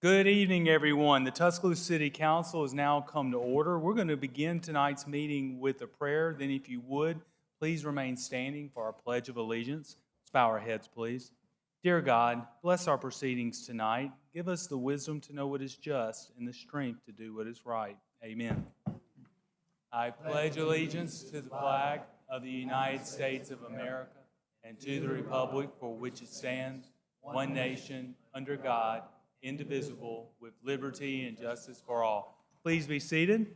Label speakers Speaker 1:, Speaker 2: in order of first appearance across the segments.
Speaker 1: Good evening, everyone. The Tuscaloosa City Council has now come to order. We're going to begin tonight's meeting with a prayer. Then, if you would, please remain standing for our Pledge of Allegiance. Let's bow our heads, please. Dear God, bless our proceedings tonight. Give us the wisdom to know what is just and the strength to do what is right. Amen. I pledge allegiance to the flag of the United States of America and to the republic for which it stands, one nation, under God, indivisible, with liberty and justice for all. Please be seated.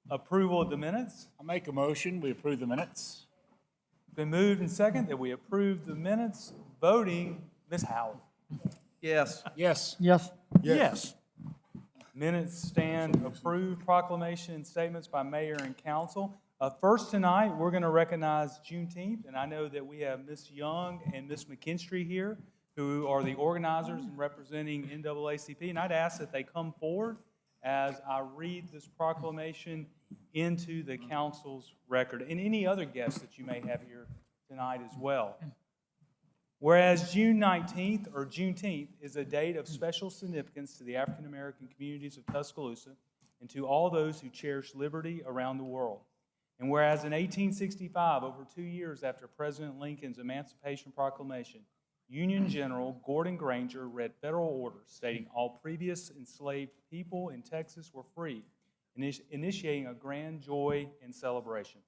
Speaker 1: Approval of the minutes.
Speaker 2: I make a motion, we approve the minutes.
Speaker 1: Been moved and second that we approve the minutes. Voting, Ms. Howard.
Speaker 3: Yes.
Speaker 2: Yes.
Speaker 4: Yes.
Speaker 1: Yes. Minutes stand approved. Proclamation and statements by mayor and council. First tonight, we're going to recognize Juneteenth, and I know that we have Ms. Young and Ms. McKinstry here, who are the organizers and representing NAACP, and I'd ask that they come forward as I read this proclamation into the council's record, and any other guests that you may have here tonight as well. Whereas June 19th, or Juneteenth, is a date of special significance to the African American communities of Tuscaloosa and to all those who cherish liberty around the world. And whereas in 1865, over 2 years after President Lincoln's Emancipation Proclamation, Union General Gordon Granger read federal orders stating all previous enslaved people in Texas were free, initiating a grand joy and celebration.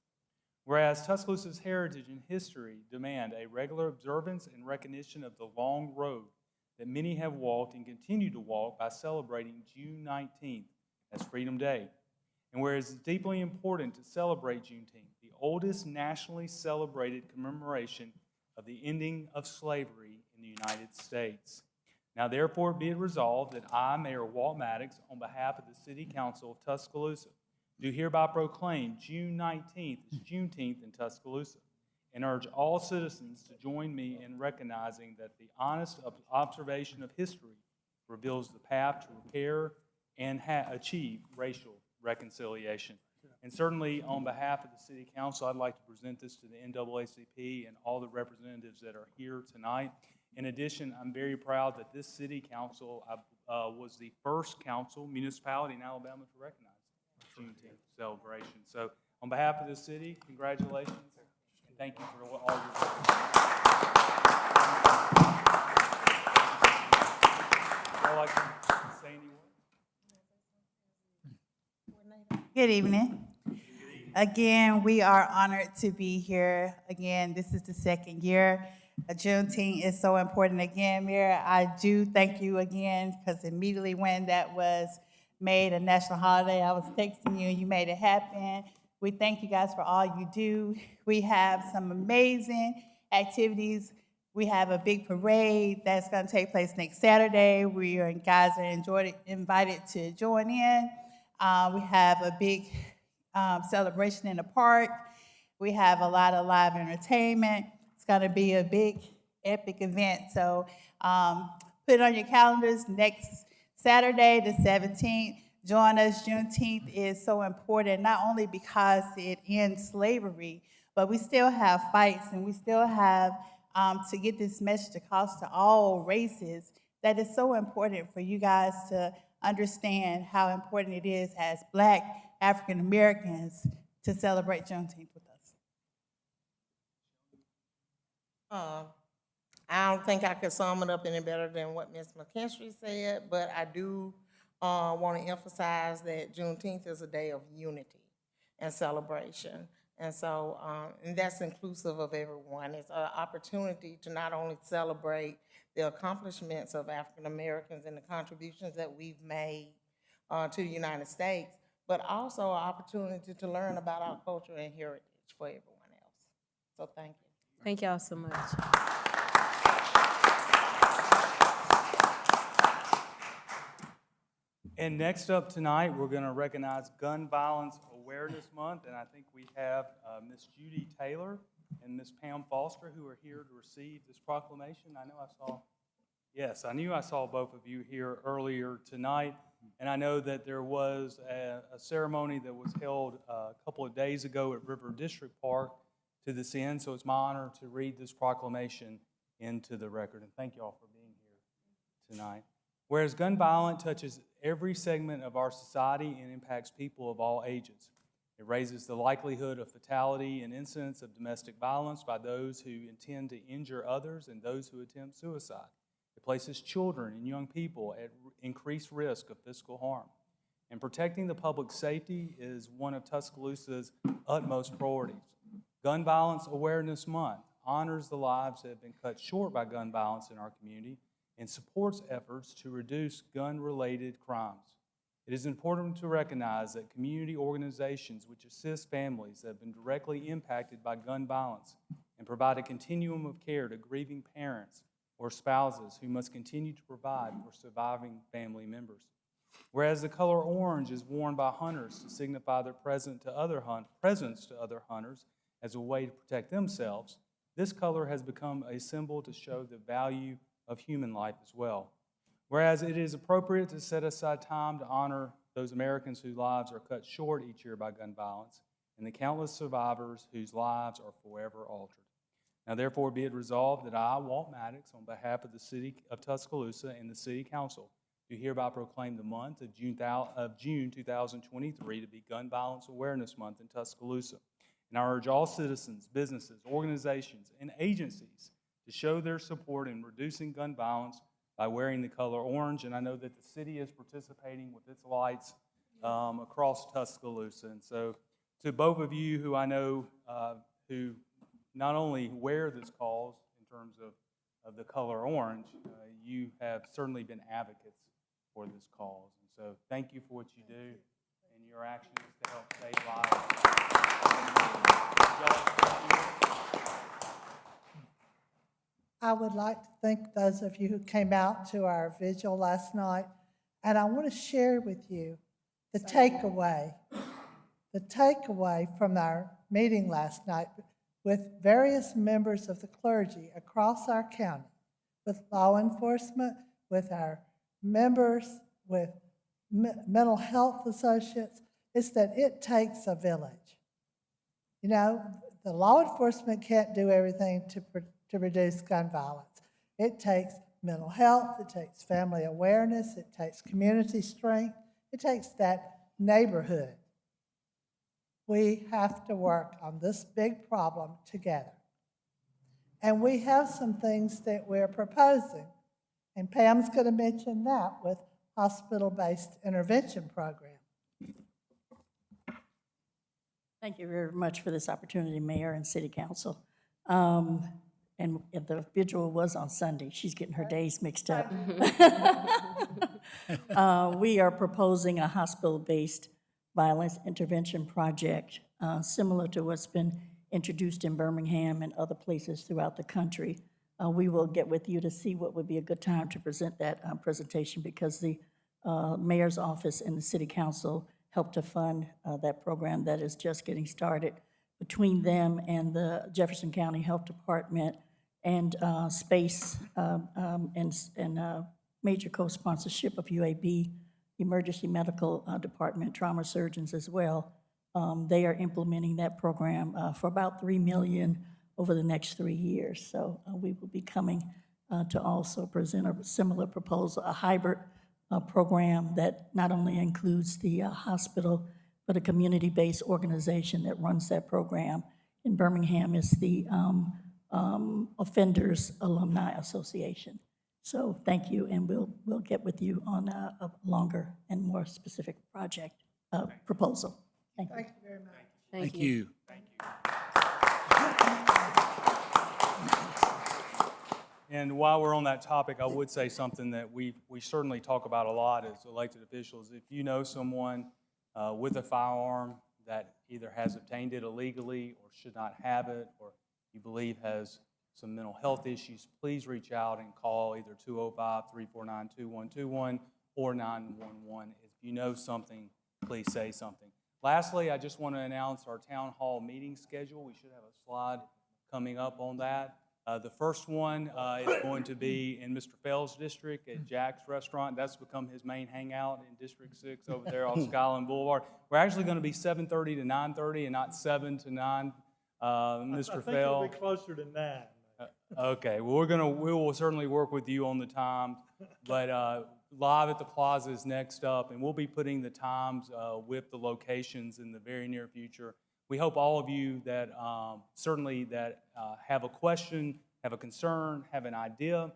Speaker 1: Whereas Tuscaloosa's heritage and history demand a regular observance and recognition of the long road that many have walked and continue to walk by celebrating June 19th as Freedom Day. And whereas it's deeply important to celebrate Juneteenth, the oldest nationally celebrated commemoration of the ending of slavery in the United States. Now therefore be it resolved that I, Mayor Walt Maddox, on behalf of the City Council of Tuscaloosa, do hereby proclaim June 19th as Juneteenth in Tuscaloosa, and urge all citizens to join me in recognizing that the honest observation of history reveals the path to repair and achieve racial reconciliation. And certainly on behalf of the City Council, I'd like to present this to the NAACP and all the representatives that are here tonight. In addition, I'm very proud that this City Council was the first municipality in Alabama to recognize Juneteenth celebration. So on behalf of the city, congratulations, and thank you for all your work. Would you like to say any words?
Speaker 4: Good evening. Again, we are honored to be here. Again, this is the second year. Juneteenth is so important. Again, Mayor, I do thank you again, because immediately when that was made a national holiday, I was texting you and you made it happen. We thank you guys for all you do. We have some amazing activities. We have a big parade that's going to take place next Saturday. Guys are invited to join in. We have a big celebration in the park. We have a lot of live entertainment. It's going to be a big, epic event. So put it on your calendars next Saturday, the 17th. Join us. Juneteenth is so important, not only because it ends slavery, but we still have fights, and we still have to get this message across to all races that it's so important for you guys to understand how important it is as Black African Americans to celebrate Juneteenth with us.
Speaker 3: I don't think I could sum it up any better than what Ms. McKinstry said, but I do want to emphasize that Juneteenth is a day of unity and celebration. And so, and that's inclusive of everyone. It's an opportunity to not only celebrate the accomplishments of African Americans and the contributions that we've made to the United States, but also an opportunity to learn about our culture and heritage for everyone else. So thank you.
Speaker 5: Thank y'all so much.
Speaker 1: And next up tonight, we're going to recognize Gun Violence Awareness Month, and I think we have Miss Judy Taylor and Miss Pam Foster, who are here to receive this proclamation. I knew I saw both of you here earlier tonight, and I know that there was a ceremony that was held a couple of days ago at River District Park to this end, so it's my honor to read this proclamation into the record, and thank you all for being here tonight. Whereas gun violence touches every segment of our society and impacts people of all ages. It raises the likelihood of fatality and incidents of domestic violence by those who intend to injure others and those who attempt suicide. It places children and young people at increased risk of physical harm. And protecting the public safety is one of Tuscaloosa's utmost priorities. Gun Violence Awareness Month honors the lives that have been cut short by gun violence in our community and supports efforts to reduce gun-related crimes. It is important to recognize that community organizations which assist families that have been directly impacted by gun violence and provide a continuum of care to grieving parents or spouses who must continue to provide for surviving family members. Whereas the color orange is worn by hunters to signify their presence to other hunters as a way to protect themselves, this color has become a symbol to show the value of human life as well. Whereas it is appropriate to set aside time to honor those Americans whose lives are cut short each year by gun violence and the countless survivors whose lives are forever altered. Now, therefore, be it resolved that I, Walt Maddox, on behalf of the City of Tuscaloosa and the City Council, do hereby proclaim the month of June 2023 to be Gun Violence Awareness Month in Tuscaloosa. And I urge all citizens, businesses, organizations, and agencies to show their support in reducing gun violence by wearing the color orange. And I know that the city is participating with its lights across Tuscaloosa. And so to both of you who I know who not only wear this cause in terms of the color orange, you have certainly been advocates for this cause. And so thank you for what you do and your actions to help save lives.
Speaker 5: I would like to thank those of you who came out to our vigil last night, and I want to share with you the takeaway from our meeting last night with various members of the clergy across our county, with law enforcement, with our members, with mental health associates, is that it takes a village. You know, the law enforcement can't do everything to reduce gun violence. It takes mental health, it takes family awareness, it takes community strength, it takes that neighborhood. We have to work on this big problem together. And we have some things that we're proposing, and Pam's going to mention that with hospital-based intervention program.
Speaker 6: Thank you very much for this opportunity, Mayor and City Council. And if the vigil was on Sunday, she's getting her days mixed up. We are proposing a hospital-based violence intervention project similar to what's been introduced in Birmingham and other places throughout the country. We will get with you to see what would be a good time to present that presentation, because the Mayor's office and the City Council helped to fund that program that is just getting started. Between them and the Jefferson County Health Department and SPACE and major co-sponsorship of UAB, Emergency Medical Department, trauma surgeons as well, they are implementing that program for about $3 million over the next 3 years. So we will be coming to also present a similar proposal, a hybrid program that not only includes the hospital, but a community-based organization that runs that program. In Birmingham is the Offenders Alumni Association. So thank you, and we'll get with you on a longer and more specific project proposal. Thank you.
Speaker 5: Thank you very much.
Speaker 2: Thank you.
Speaker 1: And while we're on that topic, I would say something that we certainly talk about a lot as elected officials. If you know someone with a firearm that either has obtained it illegally or should not have it, or you believe has some mental health issues, please reach out and call either 205-349-2121 or 911. If you know something, please say something. Lastly, I just want to announce our town hall meeting schedule. We should have a slide coming up on that. The first one is going to be in Mr. Fell's district at Jack's Restaurant. That's become his main hangout in District 6 over there off Skyline Boulevard. We're actually going to be 7:30 to 9:30 and not 7 to 9, Mr. Fell.
Speaker 7: I think it'll be closer to 9.
Speaker 1: Okay, well, we will certainly work with you on the time, but Live at the Plaza is next up, and we'll be putting the times with the locations in the very near future. We hope all of you that certainly that have a question, have a concern, have an idea,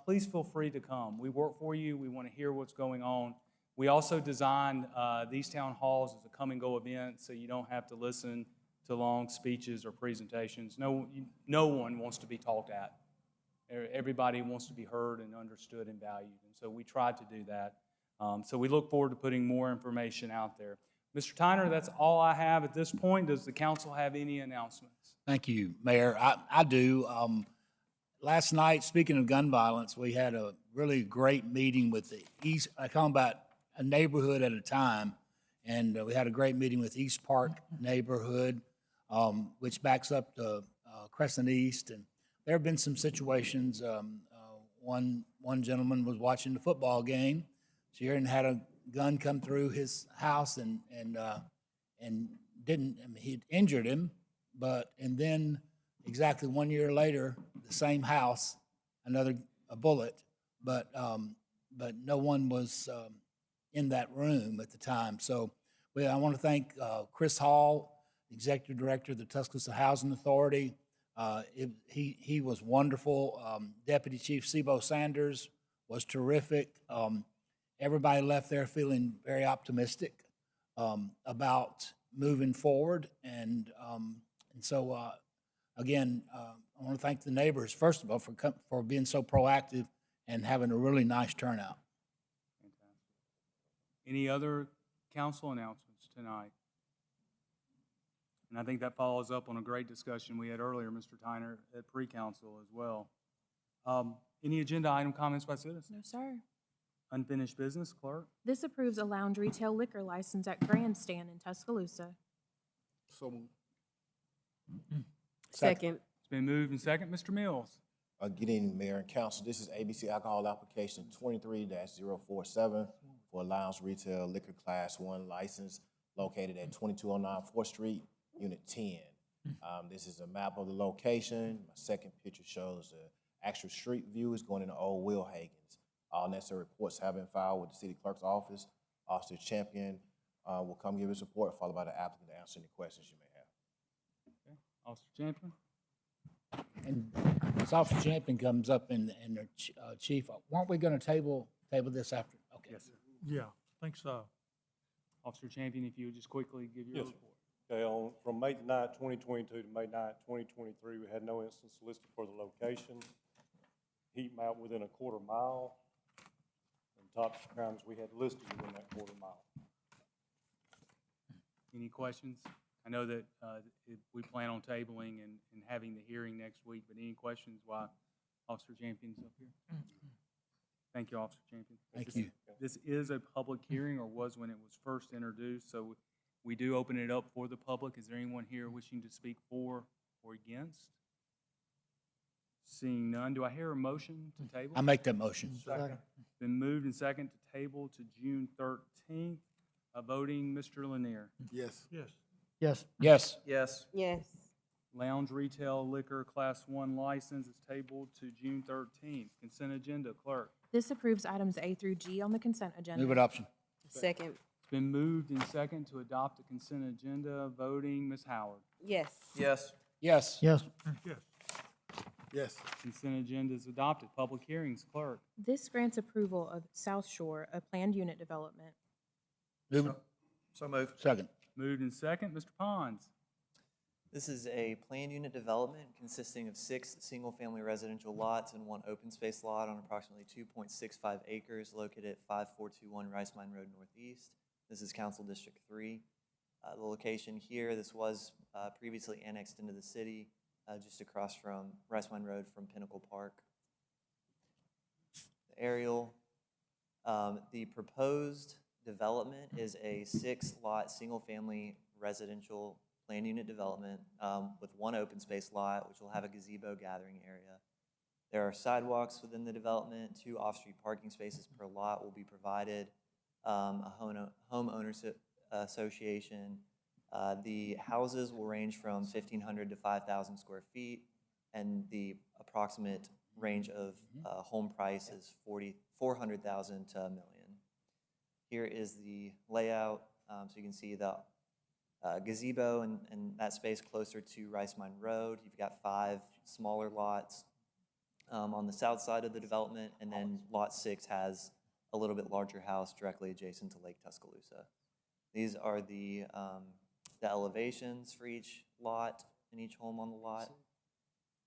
Speaker 1: please feel free to come. We work for you. We want to hear what's going on. We also designed these town halls as a come-and-go event, so you don't have to listen to long speeches or presentations. No one wants to be talked at. Everybody wants to be heard and understood and valued, and so we tried to do that. So we look forward to putting more information out there. Mr. Tyner, that's all I have at this point. Does the council have any announcements?
Speaker 2: Thank you, Mayor. I do. Last night, speaking of gun violence, we had a really great meeting with the East, I call about a neighborhood at a time, and we had a great meeting with East Park neighborhood, which backs up to Crescent East, and there have been some situations. One gentleman was watching the football game here and had a gun come through his house and didn't. I mean, he'd injured him, and then exactly 1 year later, the same house, a bullet, but no one was in that room at the time. So I want to thank Chris Hall, Executive Director of the Tuscaloosa Housing Authority. He was wonderful. Deputy Chief Sebo Sanders was terrific. Everybody left there feeling very optimistic about moving forward. And so, again, I want to thank the neighbors, first of all, for being so proactive and having a really nice turnout.
Speaker 1: Any other council announcements tonight? And I think that follows up on a great discussion we had earlier, Mr. Tyner, at pre-council as well. Any agenda item comments by citizens?
Speaker 7: No, sir.
Speaker 1: Unfinished business, clerk?
Speaker 7: This approves a lounge retail liquor license at Grandstand in Tuscaloosa.
Speaker 8: Second.
Speaker 1: It's been moved and second. Mr. Mills?
Speaker 9: Good evening, Mayor and Council. This is ABC Alcohol Application 23-047 for a lounge retail liquor class 1 license located at 2209 4th Street, Unit 10. This is a map of the location. My second picture shows the actual street view is going into Old Will Hagens. All necessary reports have been filed with the city clerk's office. Officer Champion will come give his report, followed by the applicant to answer any questions you may have.
Speaker 1: Okay. Officer Champion?
Speaker 2: And as Officer Champion comes up and the chief, weren't we going to table this after? Okay.
Speaker 1: Yes, sir.
Speaker 10: Yeah, I think so.
Speaker 1: Officer Champion, if you would just quickly give your
Speaker 10: Yes, sir.
Speaker 1: report.
Speaker 10: Okay, from May 9, 2022 to May 9, 2023, we had no instance listed for the location. Heat map within a quarter mile. And top crimes we had listed within that quarter mile.
Speaker 1: Any questions? I know that we plan on tabling and having the hearing next week, but any questions while Officer Champion's up here? Thank you, Officer Champion.
Speaker 2: Thank you.
Speaker 1: This is a public hearing, or was when it was first introduced, so we do open it up for the public. Is there anyone here wishing to speak for or against? Seeing none, do I hear a motion to table?
Speaker 2: I make that motion.
Speaker 10: Second.
Speaker 1: Been moved and second to table to June 13th. Voting, Mr. Lanier.
Speaker 10: Yes.
Speaker 2: Yes.
Speaker 8: Yes.
Speaker 1: Lounge retail liquor class 1 license is tabled to June 13th. Consent agenda, clerk.
Speaker 7: This approves items A through G on the consent agenda.
Speaker 2: Move adoption.
Speaker 8: Second.
Speaker 1: It's been moved and second to adopt the consent agenda. Voting, Ms. Howard.
Speaker 8: Yes.
Speaker 2: Yes.
Speaker 1: Consent agenda is adopted. Public hearings, clerk.
Speaker 7: This grants approval of South Shore, a planned unit development.
Speaker 2: Move.
Speaker 11: So moved.
Speaker 2: Second.
Speaker 1: Moved and second, Mr. Pons.
Speaker 11: This is a planned unit development consisting of 6 single-family residential lots and 1 open space lot on approximately 2.65 acres located at 5421 Rice Mine Road Northeast. This is Council District 3. The location here, this was previously annexed into the city, just across from Rice Mine Road from Pinnacle Park. The aerial, the proposed development is a 6-lot single-family residential planned unit development with 1 open space lot, which will have a gazebo gathering area. There are sidewalks within the development. 2 off-street parking spaces per lot will be provided. A homeowners association. The houses will range from 1,500 to 5,000 square feet, and the approximate range of home price is 400,000 to $1 million. Here is the layout, so you can see the gazebo and that space closer to Rice Mine Road. You've got 5 smaller lots on the south side of the development, and then Lot 6 has a little bit larger house directly adjacent to Lake Tuscaloosa. These are the elevations for each lot and each home on the lot,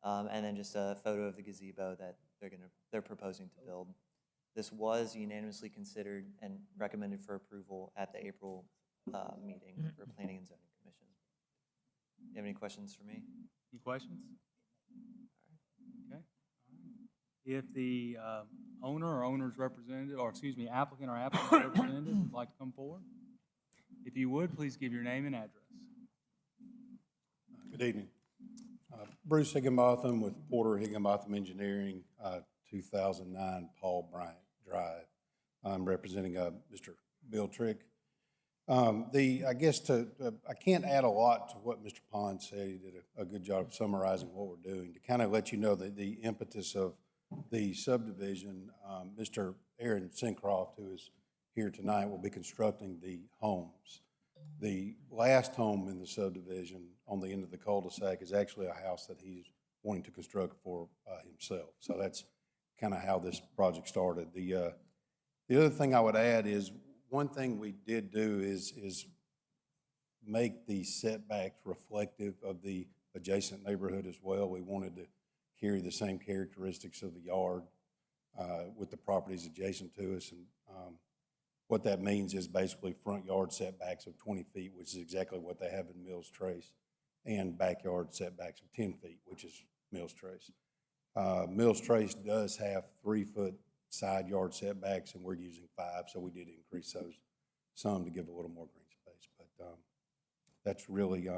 Speaker 11: and then just a photo of the gazebo that they're proposing to build. This was unanimously considered and recommended for approval at the April meeting for Planning and Zoning Commission. You have any questions for me?
Speaker 1: Any questions? Okay. If the owner or owner's representative, or excuse me, applicant or applicant's representative would like to come forward, if you would, please give your name and address.
Speaker 12: Good evening. Bruce Higginbotham with Porter Higginbotham Engineering, 2009 Paul Bryant Drive. I'm representing Mr. Bill Trick. I can't add a lot to what Mr. Pond said. He did a good job of summarizing what we're doing. To kind of let you know the impetus of the subdivision, Mr. Aaron Sincroft, who is here tonight, will be constructing the homes. The last home in the subdivision on the end of the cul-de-sac is actually a house that he's wanting to construct for himself. So that's kind of how this project started. The other thing I would add is one thing we did do is make the setbacks reflective of the adjacent neighborhood as well. We wanted to carry the same characteristics of the yard with the properties adjacent to us. And what that means is basically front yard setbacks of 20 feet, which is exactly what they have in Mills Trace, and backyard setbacks of 10 feet, which is Mills Trace. Mills Trace does have 3-foot side yard setbacks, and we're using 5, so we did increase those some to give a little more green space. But that's really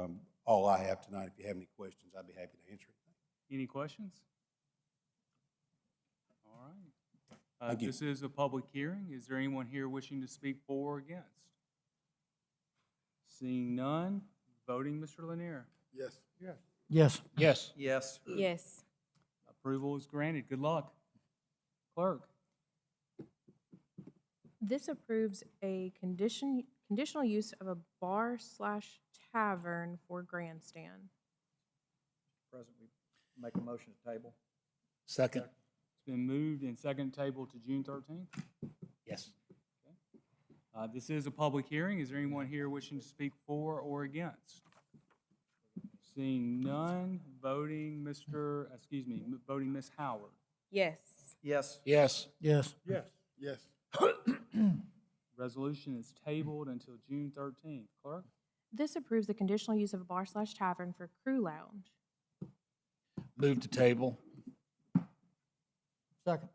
Speaker 12: all I have tonight. If you have any questions, I'd be happy to answer anything.
Speaker 1: Any questions? All right.
Speaker 12: Thank you.
Speaker 1: This is a public hearing. Is there anyone here wishing to speak for or against? Seeing none, voting, Mr. Lanier.
Speaker 12: Yes. Yes.
Speaker 2: Yes. Yes.
Speaker 8: Yes.
Speaker 7: Yes.
Speaker 1: Approval is granted. Good luck. Clerk.
Speaker 7: This approves a conditional use of a bar/tavern for grandstand.
Speaker 13: President, we make a motion to table.
Speaker 2: Second.
Speaker 1: It's been moved and second table to June 13th.
Speaker 2: Yes.
Speaker 1: This is a public hearing. Is there anyone here wishing to speak for or against? Seeing none, voting Ms. Howard.
Speaker 8: Yes.
Speaker 13: Yes.
Speaker 2: Yes. Yes.
Speaker 12: Yes. Yes.
Speaker 1: Resolution is tabled until June 13th. Clerk?
Speaker 7: This approves the conditional use of a bar/tavern for crew lounge.
Speaker 2: Move to table. Second.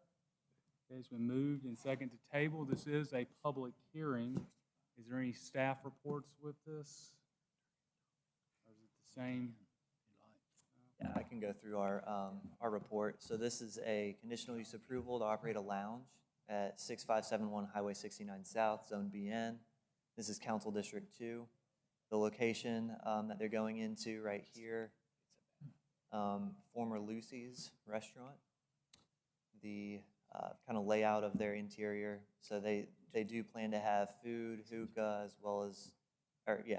Speaker 1: Okay, it's been moved and second to table. This is a public hearing. Is there any staff reports with this? Or is it the same?
Speaker 11: Yeah, I can go through our report. So this is a conditional use approval to operate a lounge at 6571 Highway 69 South, Zone BN. This is Council District 2. The location that they're going into right here, former Lucy's restaurant. The kind of layout of their interior. So they do plan to have food, hookah, as well as,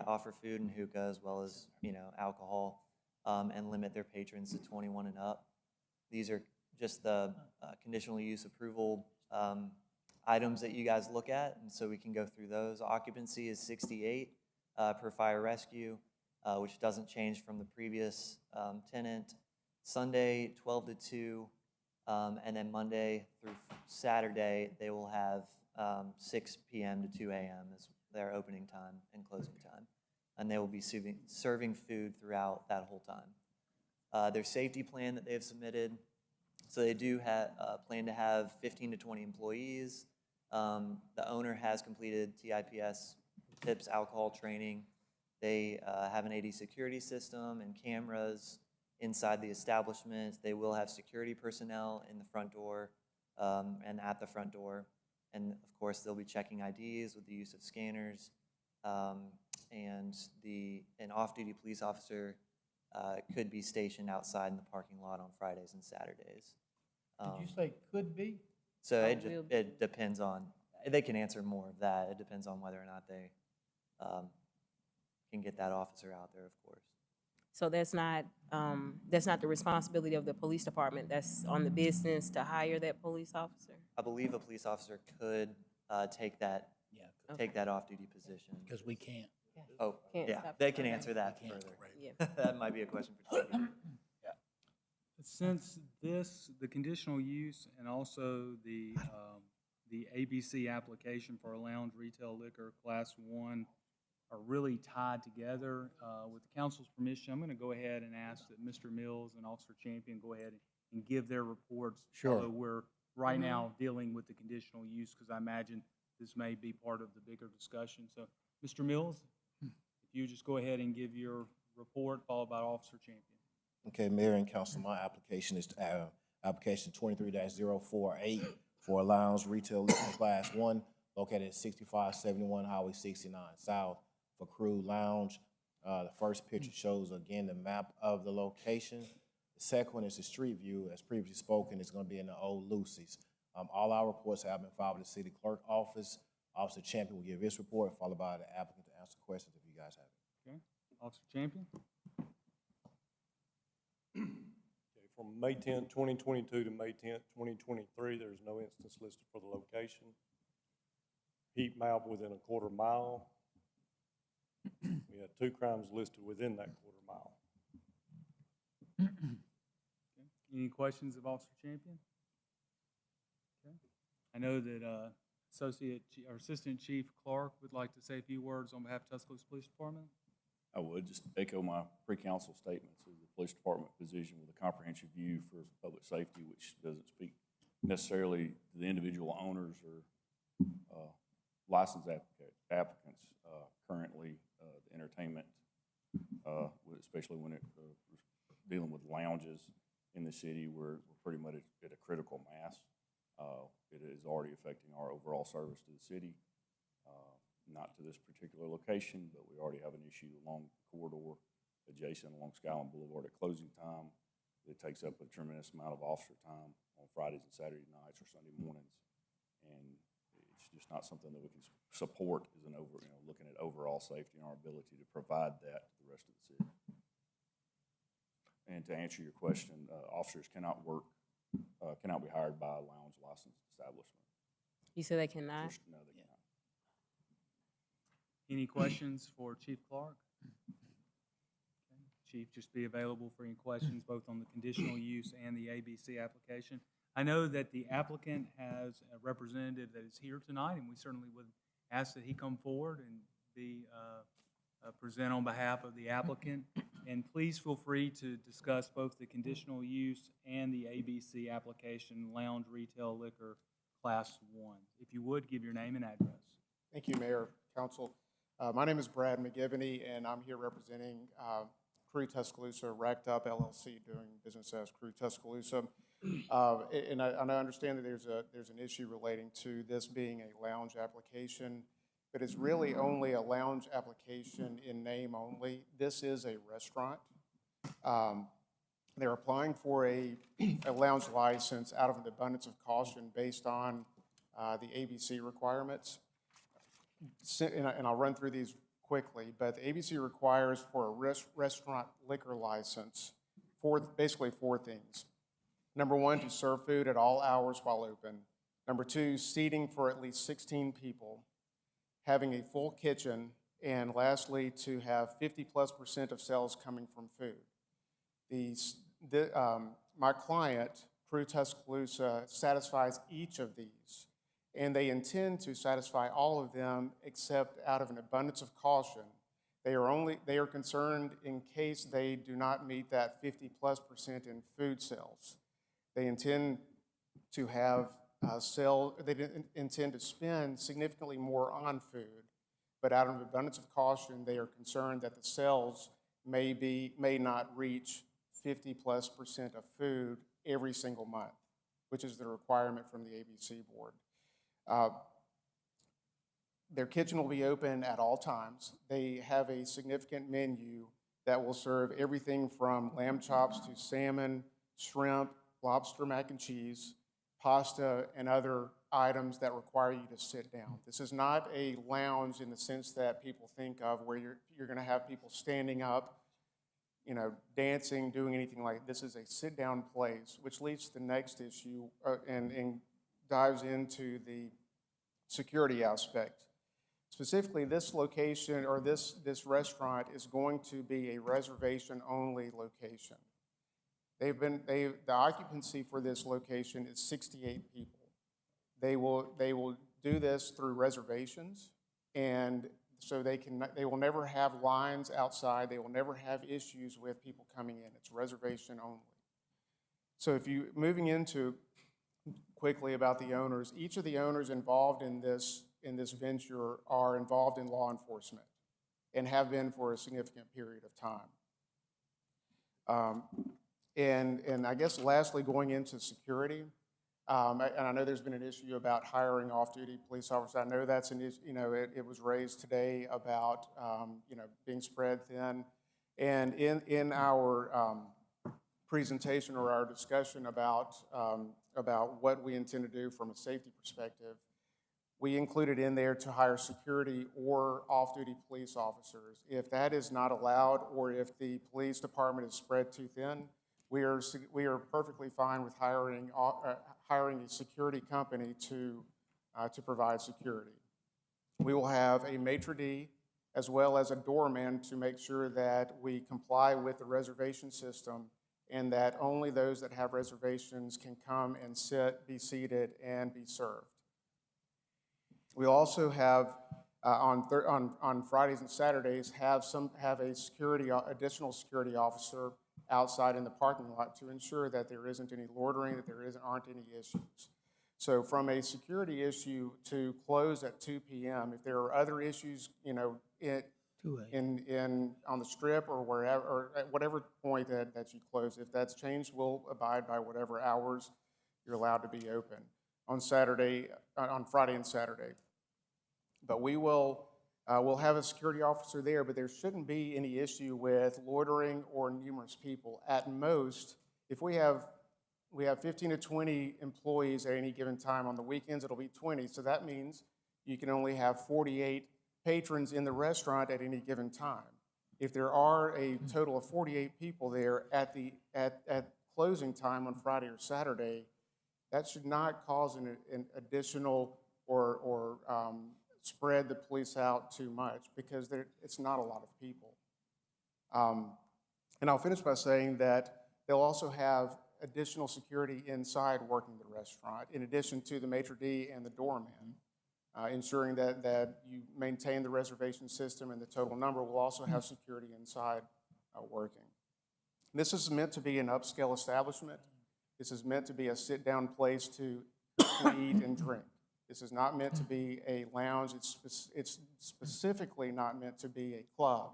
Speaker 11: offer food and hookah as well as, alcohol, and limit their patrons to 21 and up. These are just the conditional use approval items that you guys look at, and so we can go through those. Occupancy is 68 per fire rescue, which doesn't change from the previous tenant. Sunday, 12 to 2. And then Monday through Saturday, they will have 6 p.m. to 2 a.m. is their opening time and closing time. And they will be serving food throughout that whole time. Their safety plan that they've submitted, so they do plan to have 15 to 20 employees. The owner has completed TIPS, TIPS alcohol training. They have an AD security system and cameras inside the establishment. They will have security personnel in the front door and at the front door. And of course, they'll be checking IDs with the use of scanners. And an off-duty police officer could be stationed outside in the parking lot on Fridays and Saturdays.
Speaker 2: Did you say could be?
Speaker 11: So
Speaker 8: Oh,
Speaker 11: it depends on, they can answer more of that. It depends on whether or not they can get that officer out there, of course.
Speaker 8: So that's not the responsibility of the police department. That's on the business to hire that police officer?
Speaker 11: I believe a police officer could take that,
Speaker 2: Yeah,
Speaker 11: take that off-duty position.
Speaker 2: because we can't.
Speaker 11: Oh,
Speaker 8: Can't
Speaker 11: yeah,
Speaker 8: stop
Speaker 11: they
Speaker 8: it.
Speaker 11: can
Speaker 8: Okay.
Speaker 11: answer that
Speaker 2: We can't,
Speaker 11: further.
Speaker 2: right.
Speaker 8: Yeah.
Speaker 11: That might be a question for Chief.
Speaker 1: Since the conditional use and also the ABC application for a lounge retail liquor class 1 are really tied together, with the council's permission, I'm gonna go ahead and ask that Mr. Mills and Officer Champion go ahead and give their reports.
Speaker 2: Sure.
Speaker 1: Although we're right now dealing with the conditional use, because I imagine this may be part of the bigger discussion. So, Mr. Mills, if you just go ahead and give your report, followed by Officer Champion.
Speaker 9: Okay, Mayor and Council, my application is application 23-048 for a lounge retail liquor class 1 located at 6571 Highway 69 South for Crew Lounge. The first picture shows again the map of the location. The second one is the street view. As previously spoken, it's going to be in the old Lucy's. All our reports have been filed with the city clerk office. Officer Champion will give his report, followed by the applicant to answer questions if you guys have it.
Speaker 1: Okay, Officer Champion?
Speaker 10: Okay, from May 10th, 2022 to May 10th, 2023, there's no instance listed for the location. Heat map within a quarter mile. We had 2 crimes listed within that quarter mile.
Speaker 1: Okay. Any questions of Officer Champion? Okay. I know that Assistant Chief Clark would like to say a few words on behalf of Tuscaloosa Police Department.
Speaker 14: I would just echo my pre-council statements of the police department position with a comprehensive view for public safety, which doesn't speak necessarily to the individual owners or licensed applicants. Currently, the entertainment, especially when it's dealing with lounges in the city, we're pretty much at a critical mass. It is already affecting our overall service to the city. Not to this particular location, but we already have an issue along the corridor adjacent along Skyland Boulevard at closing time. It takes up a tremendous amount of officer time on Fridays and Saturday nights or Sunday mornings. And it's just not something that we can support as an looking at overall safety and our ability to provide that to the rest of the city. And to answer your question, officers cannot be hired by a lounge licensed establishment.
Speaker 8: You said they cannot?
Speaker 14: No, they cannot.
Speaker 1: Any questions for Chief Clark? Okay. Chief, just be available for any questions, both on the conditional use and the ABC application. I know that the applicant has a representative that is here tonight, and we certainly would ask that he come forward and be present on behalf of the applicant. And please feel free to discuss both the conditional use and the ABC application, lounge retail liquor class 1. If you would, give your name and address.
Speaker 15: Thank you, Mayor, Council. My name is Brad McGivney, and I'm here representing Crew Tuscaloosa, Racked Up LLC, doing business as Crew Tuscaloosa. And I understand that there's an issue relating to this being a lounge application, but it's really only a lounge application in name only. This is a restaurant. They're applying for a lounge license out of an abundance of caution based on the ABC requirements. And I'll run through these quickly, but the ABC requires for a restaurant liquor license basically four things. Number one, to serve food at all hours while open. Number two, seating for at least 16 people, having a full kitchen, and lastly, to have 50+% of sales coming from food. My client, Crew Tuscaloosa, satisfies each of these, and they intend to satisfy all of them except out of an abundance of caution. They are concerned in case they do not meet that 50+% in food sales. They intend to have they intend to spend significantly more on food, but out of abundance of caution, they are concerned that the sales may not reach 50+% of food every single month, which is the requirement from the ABC board. Their kitchen will be open at all times. They have a significant menu that will serve everything from lamb chops to salmon, shrimp, lobster mac and cheese, pasta, and other items that require you to sit down. This is not a lounge in the sense that people think of where you're going to have people standing up, you know, dancing, doing anything like this. Is a sit-down place, which leads to the next issue and dives into the security aspect. Specifically, this location or this restaurant is going to be a reservation-only location. The occupancy for this location is 68 people. They will do this through reservations, and so they will never have lines outside. They will never have issues with people coming in. It's reservation only. So moving into quickly about the owners, each of the owners involved in this venture are involved in law enforcement and have been for a significant period of time. And I guess lastly, going into security, and I know there's been an issue about hiring off-duty police officers. I know that's an issue, you know, it was raised today about, you know, being spread thin. And in our presentation or our discussion about what we intend to do from a safety perspective, we included in there to hire security or off-duty police officers. If that is not allowed, or if the police department is spread too thin, we are perfectly fine with hiring a security company to provide security. We will have a maitre d' as well as a doorman to make sure that we comply with the reservation system and that only those that have reservations can come and be seated, and be served. We also have on Fridays and Saturdays have a additional security officer outside in the parking lot to ensure that there isn't any loitering, that there aren't any issues. So from a security issue to close at 2 p.m., if there are other issues, you know, on the strip or wherever, or at whatever point that you close, if that's changed, we'll abide by whatever hours you're allowed to be open on Friday and Saturday. But we'll have a security officer there, but there shouldn't be any issue with loitering or numerous people. At most, if we have 15 to 20 employees at any given time. On the weekends, it'll be 20. So that means you can only have 48 patrons in the restaurant at any given time. If there are a total of 48 people there at closing time on Friday or Saturday, that should not cause an additional or spread the police out too much, because it's not a lot of people. And I'll finish by saying that they'll also have additional security inside working the restaurant, in addition to the maitre d' and the doorman, ensuring that you maintain the reservation system and the total number. Will also have security inside working. This is meant to be an upscale establishment. This is meant to be a sit-down place to eat and drink. This is not meant to be a lounge. It's specifically not meant to be a club.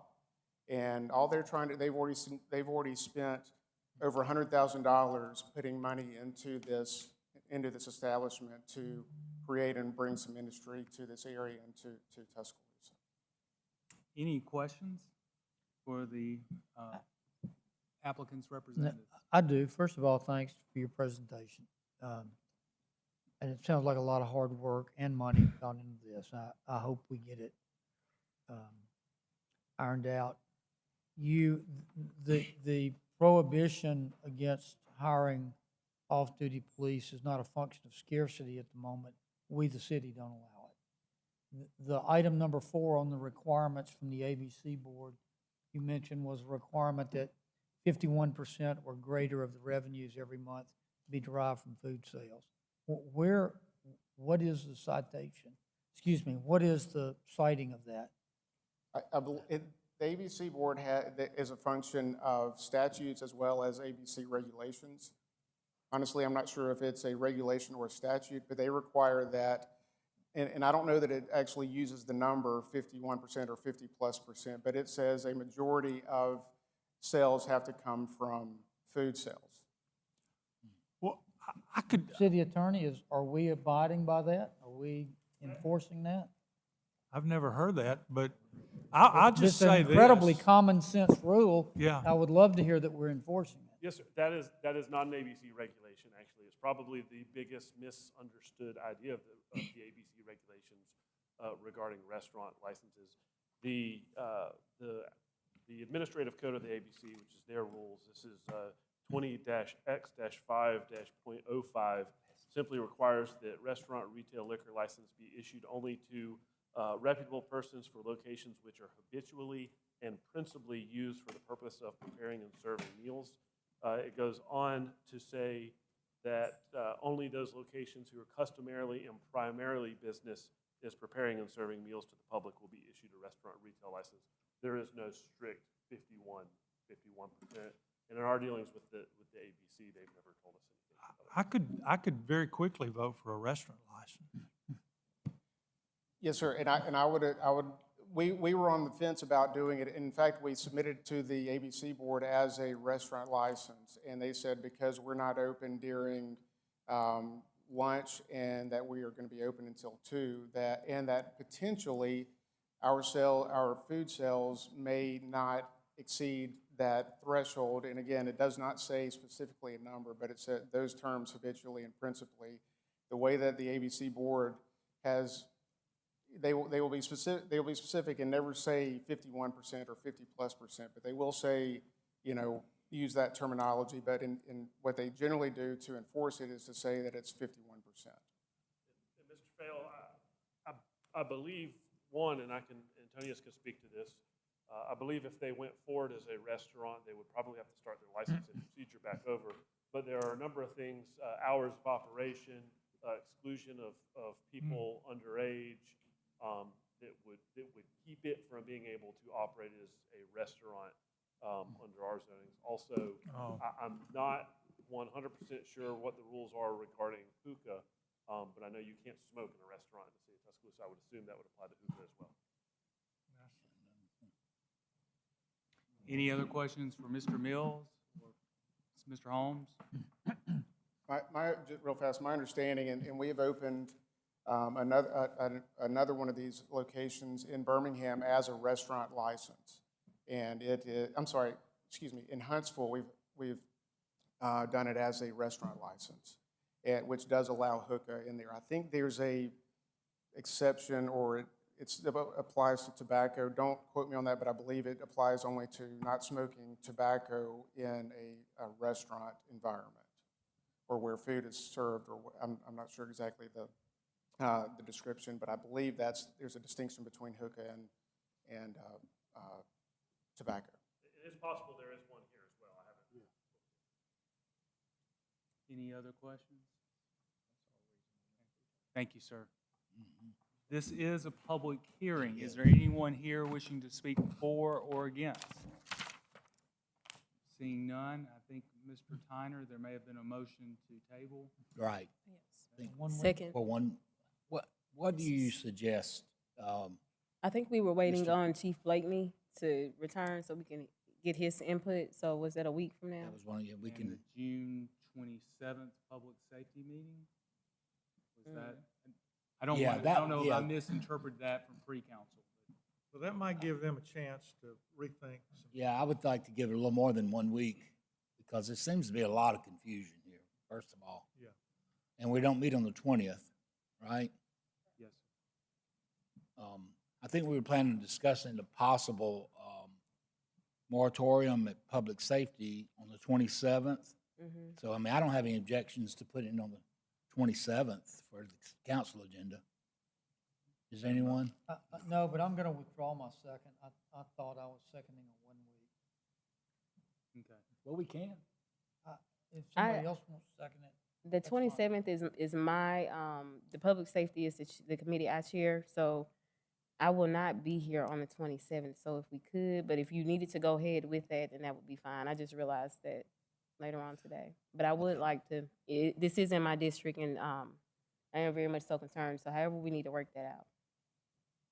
Speaker 15: And all they're trying to, they've already spent over $100,000 putting money into this establishment to create and bring some industry to this area and to Tuscaloosa.
Speaker 1: Any questions for the applicant's representative?
Speaker 13: I do. First of all, thanks for your presentation. And it sounds like a lot of hard work and money gone into this. I hope we get it ironed out. The prohibition against hiring off-duty police is not a function of scarcity at the moment. We, the city, don't allow it. The item number 4 on the requirements from the ABC board you mentioned was a requirement that 51% or greater of the revenues every month be derived from food sales. What is the citation? Excuse me, what is the citing of that?
Speaker 15: The ABC board is a function of statutes as well as ABC regulations. Honestly, I'm not sure if it's a regulation or a statute, but they require that, and I don't know that it actually uses the number 51% or 50+%, but it says a majority of sales have to come from food sales.
Speaker 1: Well, I could.
Speaker 13: City attorney, are we abiding by that? Are we enforcing that?
Speaker 1: I've never heard that, but I'll just say this.
Speaker 13: It's an incredibly common sense rule.
Speaker 1: Yeah.
Speaker 13: I would love to hear that we're enforcing it.
Speaker 16: Yes, sir. That is not an ABC regulation, actually. It's probably the biggest misunderstood idea of the ABC regulations regarding restaurant licenses. The administrative code of the ABC, which is their rules, this is 20-X-5-.05, simply requires that restaurant retail liquor license be issued only to reputable persons for locations which are habitually and principally used for the purpose of preparing and serving meals. It goes on to say that only those locations who are customarily and primarily business is preparing and serving meals to the public will be issued a restaurant retail license. There is no strict 51%. And in our dealings with the ABC, they've never told us anything.
Speaker 17: I could very quickly vote for a restaurant license.
Speaker 15: Yes, sir, we were on the fence about doing it. In fact, we submitted to the ABC board as a restaurant license, and they said because we're not open during lunch and that we are going to be open until 2, that potentially our food sales may not exceed that threshold. And again, it does not say specifically a number, but it said those terms habitually and principally. The way that the ABC board has, they will be specific and never say 51% or 50+%, but they will say, use that terminology. But in what they generally do to enforce it is to say that it's 51%.
Speaker 16: And Mr. Fail, I believe, and Antonius can speak to this, I believe if they went forward as a restaurant, they would probably have to start their licensing procedure back over. But there are a number of things, hours of operation, exclusion of people underage, that would keep it from being able to operate as a restaurant under our zonings. Also, I'm not 100% sure what the rules are regarding hookah, but I know you can't smoke in a restaurant in the city of Tuscaloosa. I would assume that would apply to hookah as well.
Speaker 1: Any other questions for Mr. Mills or Mr. Holmes?
Speaker 15: Real fast, my understanding, and we have opened another one of these locations in Birmingham as a restaurant license. And in Huntsville, we've done it as a restaurant license, which does allow hookah in there. I think there's a exception, or it applies to tobacco. Don't quote me on that, but I believe it applies only to not smoking tobacco in a restaurant environment or where food is served, or I'm not sure exactly the description, but I believe there's a distinction between hookah and tobacco.
Speaker 16: It is possible there is one here as well. I haven't.
Speaker 1: Any other questions? Thank you, sir. This is a public hearing. Is there anyone here wishing to speak for or against? Seeing none, I think, Mr. Tyner, there may have been a motion to table.
Speaker 2: Right.
Speaker 8: Yes. Second.
Speaker 2: For one, what do you suggest?
Speaker 8: I think we were waiting on Chief Blakeney to return so we can get his input. So was that a week from now?
Speaker 2: That was one, we can.
Speaker 1: The June 27th public safety meeting? Was that? I don't know if I misinterpreted that from pre-council.
Speaker 17: So that might give them a chance to rethink.
Speaker 2: Yeah, I would like to give it a little more than 1 week because there seems to be a lot of confusion here, first of all.
Speaker 17: Yeah.
Speaker 2: And we don't meet on the 20th, right?
Speaker 1: Yes.
Speaker 2: I think we were planning on discussing the possible moratorium at public safety on the 27th. So, I don't have any objections to putting it on the 27th for the council agenda. Is anyone?
Speaker 13: No, but I'm going to withdraw my second. I thought I was seconding a 1 week.
Speaker 1: Okay.
Speaker 2: Well, we can.
Speaker 13: If somebody else wants to second it.
Speaker 8: The 27th is my, the public safety is the committee I chair, so I will not be here on the 27th. So if we could, but if you needed to go ahead with that, then that would be fine. I just realized that later on today. But I would like to, this is in my district, and I am very much so concerned. So however, we need to work that out.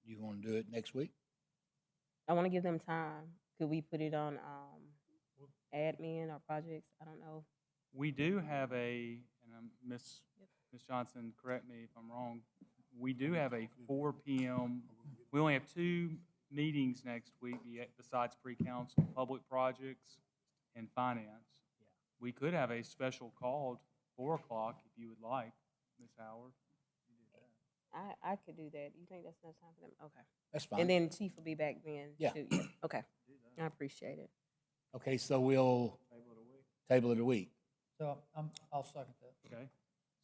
Speaker 2: You want to do it next week?
Speaker 8: I want to give them time. Could we put it on admin or projects? I don't know.
Speaker 1: We do have and Ms. Johnson, correct me if I'm wrong, we do have a 4 p.m. We only have 2 meetings next week besides pre-council, public projects and finance. We could have a special called 4 o'clock if you would like, Ms. Howard.
Speaker 8: I could do that. You think that's enough time for them? Okay.
Speaker 2: That's fine.
Speaker 8: And then Chief will be back then,
Speaker 2: Yeah.
Speaker 8: too? Yeah, okay. I appreciate it.
Speaker 2: Okay, so we'll table it a week.
Speaker 13: So I'll second that.
Speaker 1: Okay,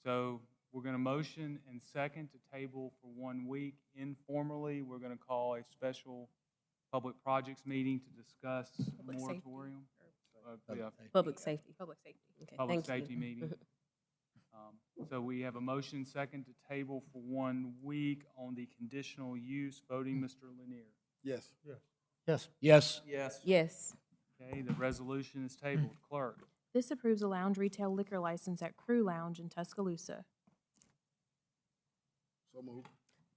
Speaker 1: so we're gonna motion and second to table for 1 week. Informally, we're gonna call a special public projects meeting to discuss
Speaker 7: Public safety.
Speaker 1: moratorium. Yeah,
Speaker 8: Public safety.
Speaker 7: Public safety.
Speaker 8: Okay,
Speaker 1: public
Speaker 8: thank you.
Speaker 1: safety meeting. So we have a motion second to table for 1 week on the conditional use. Voting, Mr. Lanier.
Speaker 12: Yes.
Speaker 13: Yes.
Speaker 2: Yes.
Speaker 1: Yes.
Speaker 8: Yes.
Speaker 1: Okay, the resolution is tabled. Clerk.
Speaker 7: This approves a lounge retail liquor license at Crew Lounge in Tuscaloosa.
Speaker 12: So moved.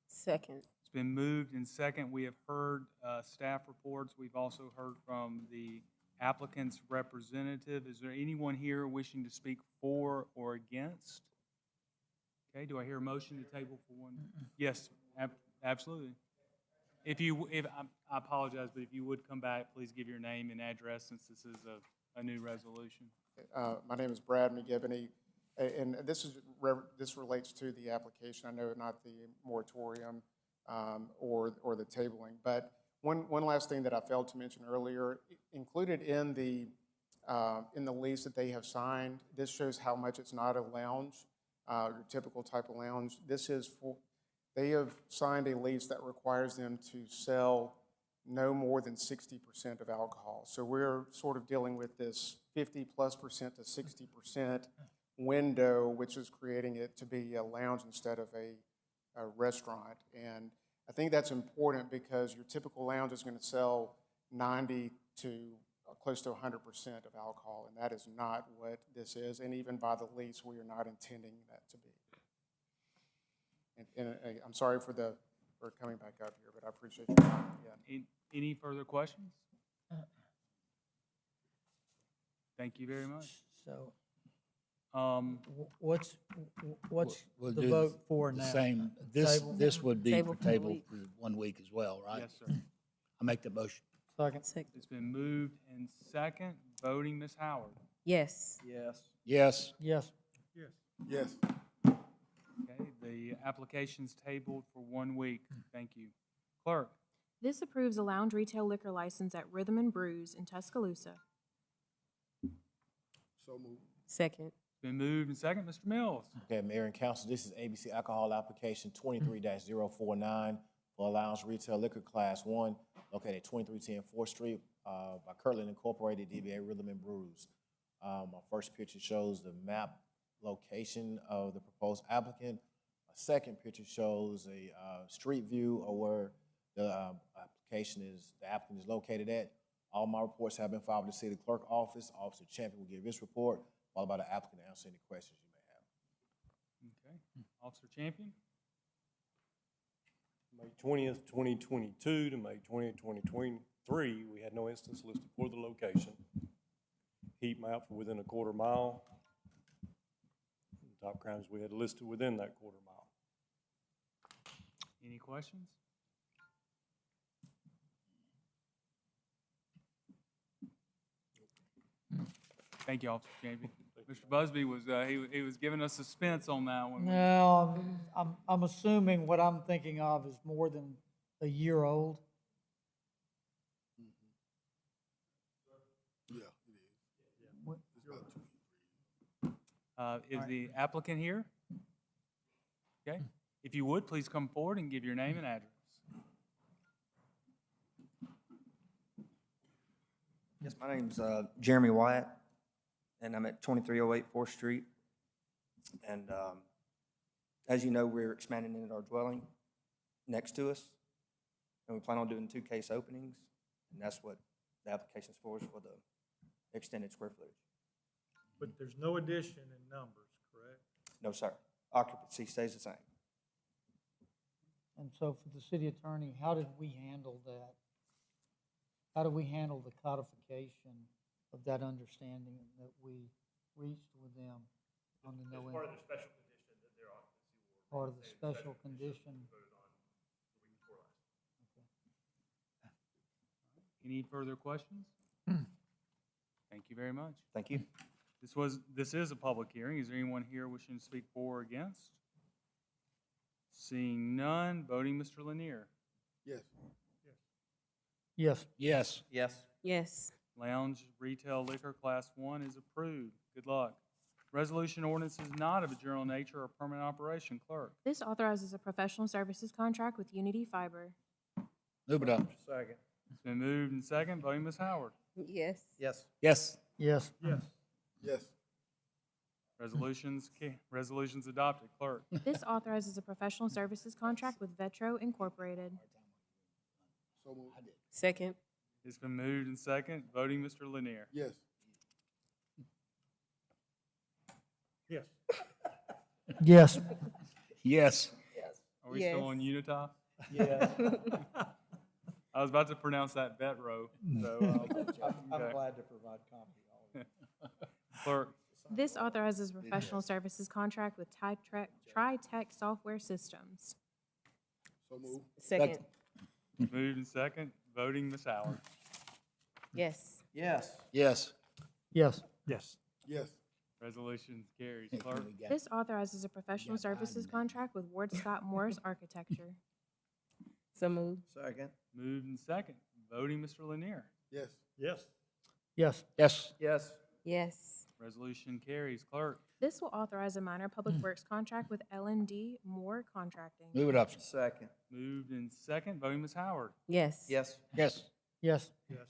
Speaker 8: Second.
Speaker 1: It's been moved and second. We have heard staff reports. We've also heard from the applicant's representative. Is there anyone here wishing to speak for or against? Okay, do I hear a motion to table for 1? Yes, absolutely. If I apologize, but if you would come back, please give your name and address since this is a new resolution.
Speaker 15: My name is Brad McGivney, and this relates to the application. I know not the moratorium or the tabling, but one last thing that I failed to mention earlier, included in the lease that they have signed, this shows how much it's not a lounge, your typical type of lounge. They have signed a lease that requires them to sell no more than 60% of alcohol. So we're sort of dealing with this 50+% to 60% window, which is creating it to be a lounge instead of a restaurant. And I think that's important because your typical lounge is going to sell 90 to close to 100% of alcohol, and that is not what this is. And even by the lease, we are not intending that to be. And I'm sorry for coming back up here, but I appreciate your time again.
Speaker 1: Any further questions? Thank you very much.
Speaker 13: So what's
Speaker 2: We'll
Speaker 13: the
Speaker 2: do
Speaker 13: vote for
Speaker 2: the
Speaker 13: now?
Speaker 2: same.
Speaker 13: Table?
Speaker 2: This would be
Speaker 8: Table
Speaker 2: for
Speaker 8: for a
Speaker 2: table
Speaker 8: week.
Speaker 2: for 1 week as well, right?
Speaker 1: Yes, sir.
Speaker 2: I make the motion.
Speaker 13: Second.
Speaker 1: It's been moved and second. Voting, Ms. Howard.
Speaker 8: Yes.
Speaker 1: Yes.
Speaker 2: Yes.
Speaker 13: Yes.
Speaker 12: Yes.
Speaker 1: Okay, the application's tabled for 1 week. Thank you. Clerk.
Speaker 7: This approves a lounge retail liquor license at Rhythm and Brews in Tuscaloosa.
Speaker 12: So moved.
Speaker 8: Second.
Speaker 1: It's been moved and second. Mr. Mills.
Speaker 9: Okay, Mayor and Council, this is ABC Alcohol Application 23-049 for a lounge retail liquor class 1 located at 2310 4th Street by Kirtland Incorporated, DBA Rhythm and Brews. My first picture shows the map location of the proposed applicant. A second picture shows a street view of where the applicant is located at. All my reports have been filed with the city clerk office. Officer Champion will give his report, followed by the applicant to answer any questions you may have.
Speaker 1: Okay. Officer Champion.
Speaker 10: May 20th, 2022 to May 20th, 2023, we had no instance listed for the location. Heat map for within a quarter mile. Top crimes we had listed within that quarter mile.
Speaker 1: Any questions? Thank you, Officer Champion. Mr. Busby was, he was giving us suspense on that one.
Speaker 13: Now, I'm assuming what I'm thinking of is more than a year old.
Speaker 12: Yeah, it is. It's about 2.
Speaker 1: Is the applicant here? Okay. If you would, please come forward and give your name and address.
Speaker 18: Yes, my name's Jeremy Wyatt, and I'm at 2308 4th Street. And as you know, we're expanding into our dwelling next to us, and we plan on doing 2 case openings, and that's what the application's for, is for the extended square footage.
Speaker 17: But there's no addition in numbers, correct?
Speaker 18: No, sir. Occupancy stays the same.
Speaker 13: And so for the city attorney, how did we handle that? How do we handle the codification of that understanding that we reached with them on the no?
Speaker 16: As part of their special condition that their occupancy will.
Speaker 13: Part of the special condition.
Speaker 16: Voted on the week before last.
Speaker 1: Any further questions? Thank you very much.
Speaker 18: Thank you.
Speaker 1: This is a public hearing. Is there anyone here wishing to speak for or against? Seeing none, voting Mr. Lanier.
Speaker 12: Yes.
Speaker 13: Yes.
Speaker 2: Yes.
Speaker 11: Yes.
Speaker 8: Yes.
Speaker 1: Lounge Retail Liquor Class 1 is approved. Good luck. Resolution ordinance is not of a general nature or permanent operation. Clerk.
Speaker 7: This authorizes a professional services contract with Unity Fiber.
Speaker 2: Move it up.
Speaker 17: Second.
Speaker 1: It's been moved and second, voting Ms. Howard.
Speaker 8: Yes.
Speaker 11: Yes.
Speaker 2: Yes.
Speaker 13: Yes.
Speaker 17: Yes.
Speaker 12: Yes.
Speaker 1: Resolutions adopted. Clerk.
Speaker 7: This authorizes a professional services contract with Vetro Incorporated.
Speaker 12: So moved.
Speaker 8: Second.
Speaker 1: It's been moved and second, voting Mr. Lanier.
Speaker 12: Yes.
Speaker 17: Yes.
Speaker 13: Yes.
Speaker 2: Yes.
Speaker 1: Are we still
Speaker 8: Yes.
Speaker 1: on Unitas?
Speaker 17: Yeah.
Speaker 1: I was about to pronounce that Vetro, so.
Speaker 17: I'm
Speaker 1: okay.
Speaker 17: glad to provide copy.
Speaker 1: Clerk.
Speaker 7: This authorizes a professional services contract with TriTech Software Systems.
Speaker 12: So moved.
Speaker 8: Second.
Speaker 1: Moved and second, voting Ms. Howard.
Speaker 8: Yes.
Speaker 11: Yes.
Speaker 2: Yes.
Speaker 13: Yes.
Speaker 17: Yes.
Speaker 12: Yes.
Speaker 1: Resolution carries. Clerk.
Speaker 7: This authorizes a professional services contract with Ward Scott Morris Architecture.
Speaker 8: So moved.
Speaker 11: Second.
Speaker 1: Moved and second, voting Mr. Lanier.
Speaker 12: Yes.
Speaker 17: Yes.
Speaker 13: Yes.
Speaker 2: Yes.
Speaker 11: Yes.
Speaker 8: Yes.
Speaker 1: Resolution carries. Clerk.
Speaker 7: This will authorize a minor public works contract with L&D Moore Contracting.
Speaker 2: Move it up.
Speaker 11: Second.
Speaker 1: Moved and second, voting Ms. Howard.
Speaker 8: Yes.
Speaker 11: Yes.
Speaker 2: Yes.
Speaker 13: Yes.
Speaker 17: Yes.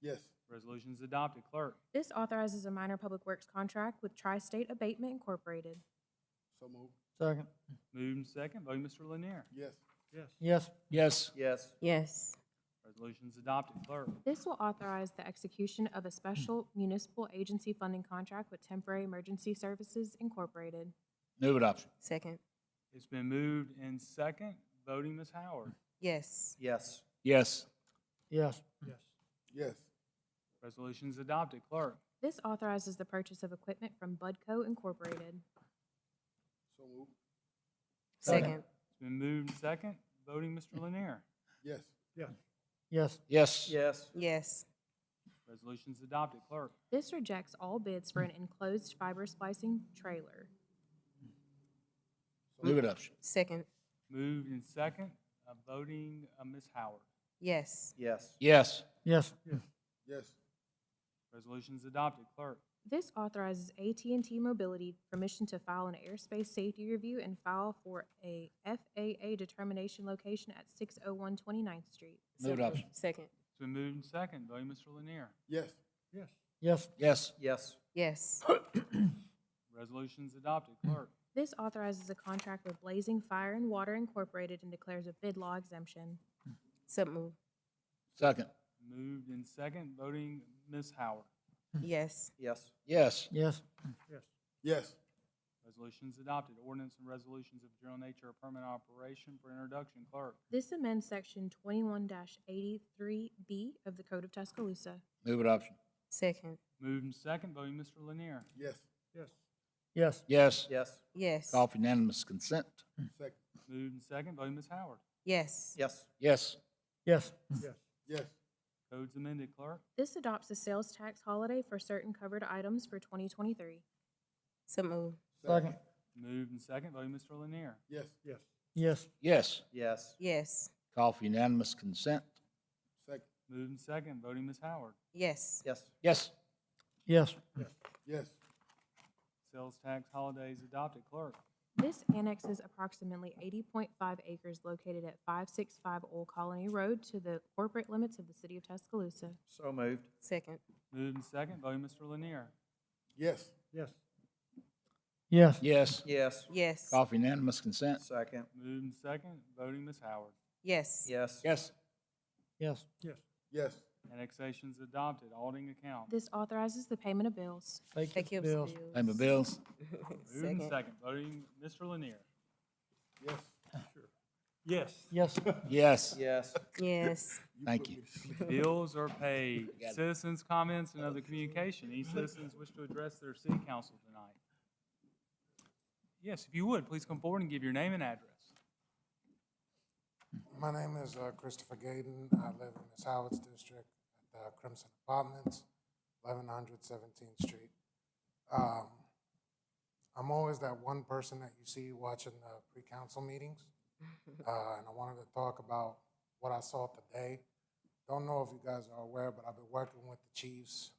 Speaker 12: Yes.
Speaker 1: Resolution's adopted. Clerk.
Speaker 7: This authorizes a minor public works contract with Tri-State Abatement Incorporated.
Speaker 12: So moved.
Speaker 13: Second.
Speaker 1: Moved and second, voting Mr. Lanier.
Speaker 12: Yes.
Speaker 17: Yes.
Speaker 13: Yes.
Speaker 2: Yes.
Speaker 11: Yes.
Speaker 8: Yes.
Speaker 1: Resolution's adopted. Clerk.
Speaker 7: This will authorize the execution of a special municipal agency funding contract with Temporary Emergency Services Incorporated.
Speaker 2: Move it up.
Speaker 8: Second.
Speaker 1: It's been moved and second, voting Ms. Howard.
Speaker 8: Yes.
Speaker 11: Yes.
Speaker 2: Yes.
Speaker 13: Yes.
Speaker 17: Yes.
Speaker 12: Yes.
Speaker 1: Resolution's adopted. Clerk.
Speaker 7: This authorizes the purchase of equipment from Budco Incorporated.
Speaker 12: So moved.
Speaker 8: Second.
Speaker 1: It's been moved and second, voting Mr. Lanier.
Speaker 12: Yes.
Speaker 17: Yes.
Speaker 13: Yes.
Speaker 2: Yes.
Speaker 11: Yes.
Speaker 8: Yes.
Speaker 1: Resolution's adopted. Clerk.
Speaker 7: This rejects all bids for an enclosed fiber splicing trailer.
Speaker 2: Move it up.
Speaker 8: Second.
Speaker 1: Moved and second, voting Ms. Howard.
Speaker 8: Yes.
Speaker 11: Yes.
Speaker 2: Yes.
Speaker 13: Yes.
Speaker 12: Yes.
Speaker 1: Resolution's adopted. Clerk.
Speaker 7: This authorizes AT&T Mobility permission to file an airspace safety review and file for a FAA determination location at 601 29th Street.
Speaker 2: Move it up.
Speaker 8: Second.
Speaker 1: It's been moved and second, voting Mr. Lanier.
Speaker 12: Yes.
Speaker 17: Yes.
Speaker 13: Yes.
Speaker 2: Yes.
Speaker 11: Yes.
Speaker 8: Yes.
Speaker 1: Resolution's adopted. Clerk.
Speaker 7: This authorizes a contract with Blazing Fire and Water Incorporated and declares a bid law exemption.
Speaker 8: So moved.
Speaker 2: Second.
Speaker 1: Moved and second, voting Ms. Howard.
Speaker 8: Yes.
Speaker 11: Yes.
Speaker 2: Yes.
Speaker 13: Yes.
Speaker 17: Yes.
Speaker 12: Yes.
Speaker 1: Resolution's adopted. Ordinance and resolutions of general nature or permanent operation for introduction. Clerk.
Speaker 7: This amends section 21-83B of the Code of Tuscaloosa.
Speaker 2: Move it up.
Speaker 8: Second.
Speaker 1: Moved and second, voting Mr. Lanier.
Speaker 12: Yes.
Speaker 17: Yes.
Speaker 13: Yes.
Speaker 2: Yes.
Speaker 11: Yes.
Speaker 8: Yes.
Speaker 2: Call for unanimous consent.
Speaker 12: Second.
Speaker 1: Moved and second, voting Ms. Howard.
Speaker 8: Yes.
Speaker 11: Yes.
Speaker 2: Yes.
Speaker 13: Yes.
Speaker 17: Yes.
Speaker 12: Yes.
Speaker 1: Code's amended. Clerk.
Speaker 7: This adopts a sales tax holiday for certain covered items for 2023.
Speaker 8: So moved.
Speaker 13: Second.
Speaker 1: Moved and second, voting Mr. Lanier.
Speaker 12: Yes.
Speaker 17: Yes.
Speaker 13: Yes.
Speaker 2: Yes.
Speaker 11: Yes.
Speaker 8: Yes.
Speaker 2: Call for unanimous consent.
Speaker 12: Second.
Speaker 1: Moved and second, voting Ms. Howard.
Speaker 8: Yes.
Speaker 11: Yes.
Speaker 2: Yes.
Speaker 13: Yes.
Speaker 12: Yes.
Speaker 1: Sales tax holidays adopted. Clerk.
Speaker 7: This annexes approximately 80.5 acres located at 565 Old Colony Road to the corporate limits of the city of Tuscaloosa.
Speaker 11: So moved.
Speaker 8: Second.
Speaker 1: Moved and second, voting Mr. Lanier.
Speaker 12: Yes.
Speaker 17: Yes.
Speaker 13: Yes.
Speaker 2: Yes.
Speaker 11: Yes.
Speaker 8: Yes.
Speaker 2: Call for unanimous consent.
Speaker 11: Second.
Speaker 1: Moved and second, voting Ms. Howard.
Speaker 8: Yes.
Speaker 11: Yes.
Speaker 2: Yes.
Speaker 13: Yes.
Speaker 17: Yes.
Speaker 12: Yes.
Speaker 1: Annexation's adopted. Auditing account.
Speaker 7: This authorizes the payment of bills.
Speaker 13: Take
Speaker 8: Take
Speaker 13: your
Speaker 8: your
Speaker 13: bills.
Speaker 2: Payment bills.
Speaker 1: Moved and second, voting Mr. Lanier.
Speaker 12: Yes.
Speaker 17: Yes.
Speaker 13: Yes.
Speaker 2: Yes.
Speaker 11: Yes.
Speaker 8: Yes.
Speaker 2: Thank you.
Speaker 1: Bills are paid.
Speaker 2: Got it.
Speaker 1: Citizens' comments and other communication. Any citizens wish to address their city council tonight? Yes, if you would, please come forward and give your name and address.
Speaker 19: My name is Christopher Gayden. I live in Ms. Howard's district at Crimson Apartments, 1100 17th Street. I'm always that one person that you see watching the pre-council meetings. And I wanted to talk about what I saw today. Don't know if you guys are aware, but I've been working with the chiefs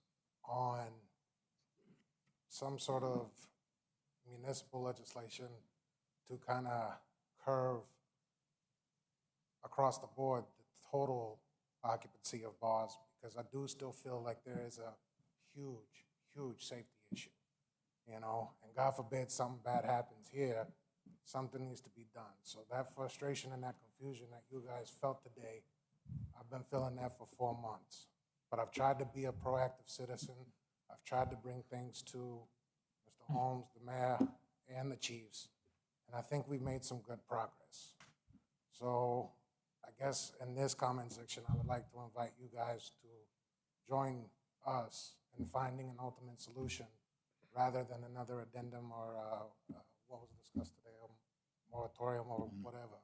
Speaker 19: on some sort of municipal legislation to kind of curve across the board the total occupancy of bars, because I do still feel like there is a huge, huge safety issue, you know, and God forbid something bad happens here, something needs to be done. So that frustration and that confusion that you guys felt today, I've been feeling that for 4 months. But I've tried to be a proactive citizen. I've tried to bring things to Mr. Holmes, the mayor, and the chiefs, and I think we've made some good progress. So I guess in this comment section, I would like to invite you guys to join us in finding an ultimate solution rather than another addendum or what was discussed today, a moratorium or whatever.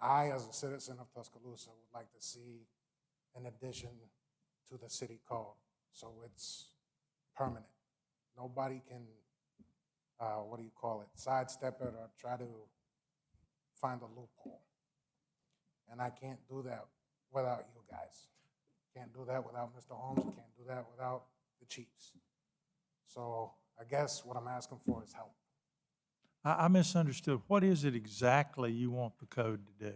Speaker 19: I, as a citizen of Tuscaloosa, would like to see an addition to the city code so it's permanent. Nobody can, sidestep it or try to find a loophole. And I can't do that without you guys. Can't do that without Mr. Holmes. Can't do that without the chiefs. So I guess what I'm asking for is help.
Speaker 17: I misunderstood. What is it exactly you want the code to do?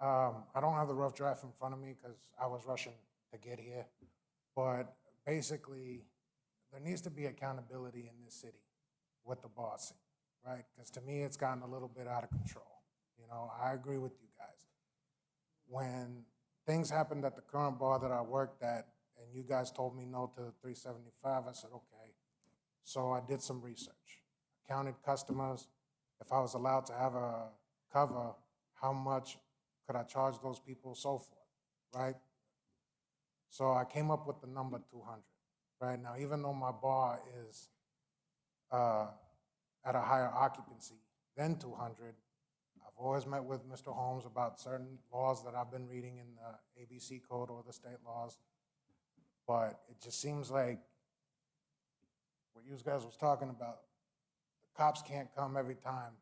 Speaker 19: I don't have the rough draft in front of me because I was rushing to get here. But basically, there needs to be accountability in this city with the bossing, right? Because to me, it's gotten a little bit out of control. You know, I agree with you guys. When things happened at the current bar that I worked at, and you guys told me no to 375, I said, okay. So I did some research. I counted customers. If I was allowed to have a cover, how much could I charge those people, so forth, right? So I came up with the number 200, right? Now, even though my bar is at a higher occupancy than 200, I've always met with Mr. Holmes about certain laws that I've been reading in the ABC code or the state laws. But it just seems like what you guys was talking about, the cops can't come every time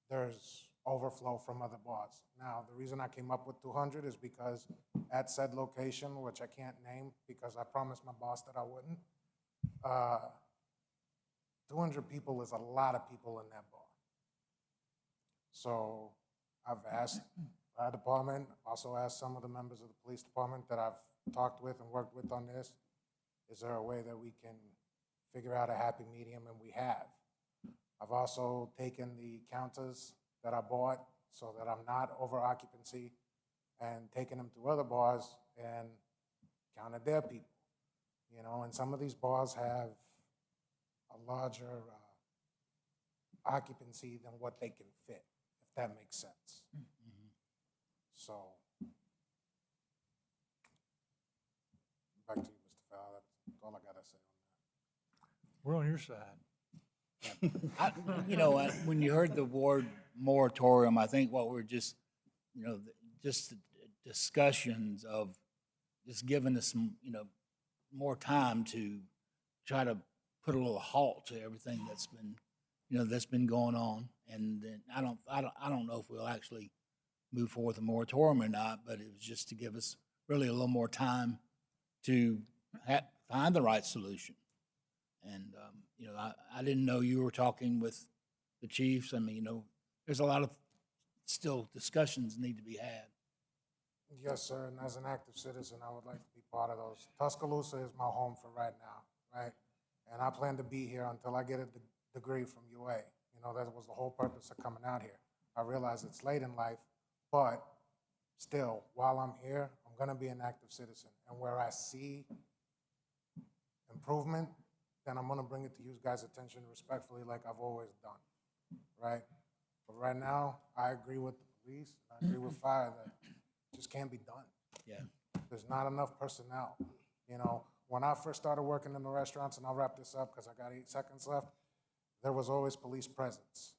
Speaker 19: there's overflow from other bars. Now, the reason I came up with 200 is because at said location, which I can't name because I promised my boss that I wouldn't, 200 people is a lot of people in that bar. So I've asked our department, also asked some of the members of the police department that I've talked with and worked with on this, is there a way that we can figure out a happy medium? And we have. I've also taken the counters that I bought so that I'm not over occupancy and taken them to other bars and counted their people. You know, and some of these bars have a larger occupancy than what they can fit, if that makes sense. So, back to you, Mr. Fowler. That's all I gotta say on that.
Speaker 17: We're on your side.
Speaker 2: You know, when you heard the word moratorium, I think what we're just, you know, just the discussions of just giving us some, you know, more time to try to put a little halt to everything that's been, you know, that's been going on. And then I don't know if we'll actually move forward with a moratorium or not, but it was just to give us really a little more time to find the right solution. And, you know, I didn't know you were talking with the chiefs. I mean, you know, there's a lot of still discussions need to be had.
Speaker 19: Yes, sir, and as an active citizen, I would like to be part of those. Tuscaloosa is my home for right now, right? And I plan to be here until I get a degree from UA. You know, that was the whole purpose of coming out here. I realize it's late in life, but still, while I'm here, I'm gonna be an active citizen. And where I see improvement, then I'm gonna bring it to you guys' attention respectfully like I've always done, right? But right now, I agree with the police, I agree with fire that it just can't be done.
Speaker 2: Yeah.
Speaker 19: There's not enough personnel. You know, when I first started working in the restaurants, and I'll wrap this up because I got 8 seconds left, there was always police presence.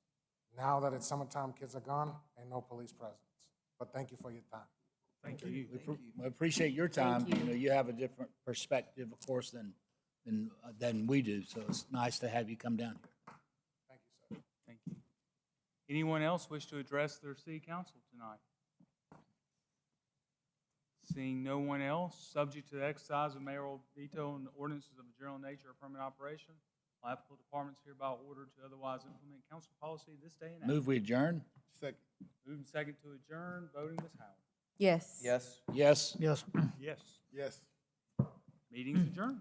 Speaker 19: Now that it's summertime, kids are gone, ain't no police presence. But thank you for your time.
Speaker 17: Thank you.
Speaker 2: We appreciate your time. You know, you have a different perspective, of course, than than we do, so it's nice to have you come down here.
Speaker 1: Thank you. Anyone else wish to address their city council tonight? Seeing no one else, subject to the exercise of mayoral veto and ordinances of a general nature or permanent operation, all applicable departments hereby ordered to otherwise implement council policy this day and age.
Speaker 2: Move we adjourn?
Speaker 12: Second.
Speaker 1: Moving second to adjourn, voting Ms. Howard.
Speaker 8: Yes.
Speaker 9: Yes.
Speaker 2: Yes.
Speaker 13: Yes.
Speaker 1: Yes.
Speaker 12: Yes.
Speaker 1: Meeting's adjourned.